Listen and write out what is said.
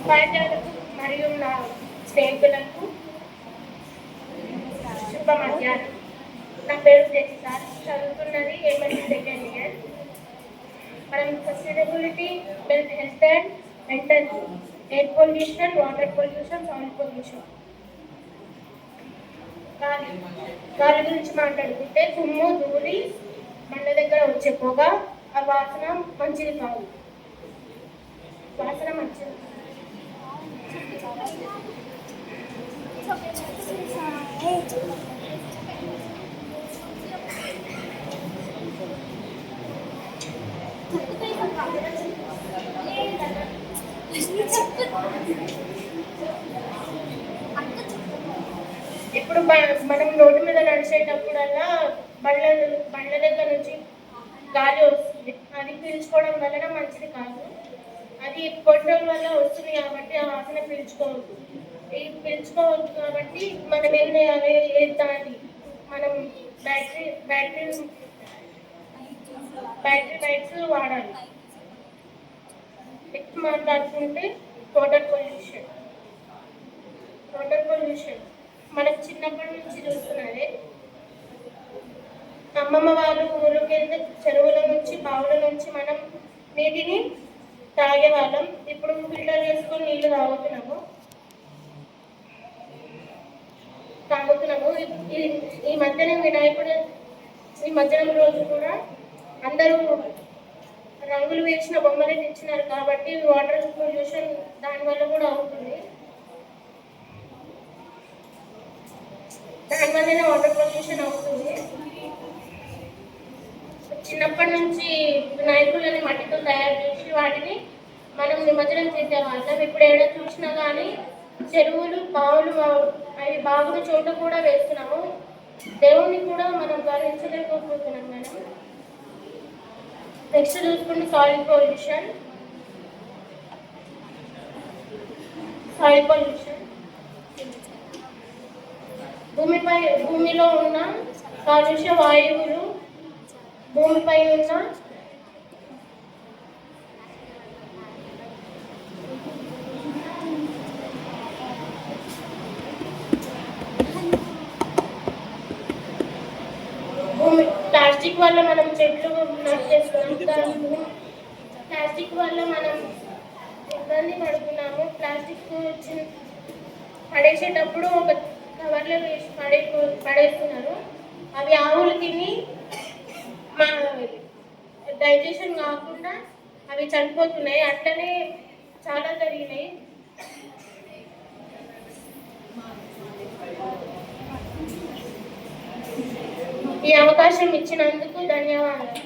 ఉపాధ్యాయులకు మరియు నా స్నేహితులకు శుభ మధ్యాహ్నం. నా పేరు జెసికా, చదువుతున్నది ఏమని సెకండ్ ఇయర్. మనం sustainability build health and mental air pollution, water pollution, soil pollution. గాలి గురించి మాట్లాడుకుంటే తుమ్ము, ధూళి, మండ దగ్గర వచ్చే పొగ, ఆ వాసన మంచిది కాదు. వాసన మంచిది. ఇప్పుడు మనం రోడ్డు మీద నడిచేటప్పుడల్లా బండ్ల దగ్గర నుంచి గాలి వస్తుంది. అది పీల్చుకోవడం వలన మంచిది కాదు. అది పెట్రోల్ వల్ల వస్తుంది కాబట్టి ఆ వాసన పీల్చుకోవద్దు. పీల్చుకోవద్దు కాబట్టి మనం ఏం చేయాలి? దాన్ని మనం బ్యాటరీ లైట్స్ వాడాలి. ఎక్కువ మాట్లాడుకుంటే వాటర్ పొల్యూషన్ మనకు చిన్నప్పటి నుంచి చూస్తున్నారే. అమ్మమ్మ వాళ్ళు ఊరు కింద చెరువుల నుంచి, బావుల నుంచి మనం నీటిని తాగేవాళ్ళం. ఇప్పుడు ఫిల్టర్ చేసుకొని నీళ్లు తాగుతున్నాము. ఈ మధ్యాహ్నం రోజు కూడా అందరూ రంగులు వేసిన బొమ్మలు ఇచ్చినారు కాబట్టి వాటర్ పొల్యూషన్ దానివల్ల కూడా అవుతుంది. దానివల్లనే వాటర్ పొల్యూషన్ అవుతుంది. చిన్నప్పటి నుంచి వినాయకులని మట్టితో తయారు చేసి వాటిని మనం నిమజ్జనం చేసేవాళ్ళం. ఇప్పుడు ఏడా చూసినా కానీ చెరువులు, బావులు అవి బాగున్న చోట కూడా వేస్తున్నాము. దేవుణ్ణి కూడా మనం భరించలేకపోతున్నాం. మనం నెక్స్ట్ చూసుకుంటే సాయిల్ పొల్యూషన్. భూమిలో ఉన్న కాలుష్య వాయువులు భూమిపై ఉన్న ప్లాస్టిక్ వల్ల మనం చెట్లు నరికేస్తున్నాం. ప్లాస్టిక్ వల్ల మనం ఇబ్బంది పడుతున్నాము. ప్లాస్టిక్ పడేసేటప్పుడు ఒక కవర్లో వేసి పడేస్తున్నారు. అవి ఆవులు తిని డైజెషన్ కాకుండా అవి చనిపోతున్నాయి. అట్లనే చాలా జరిగినాయి. ఈ అవకాశం ఇచ్చినందుకు ధన్యవాదాలు.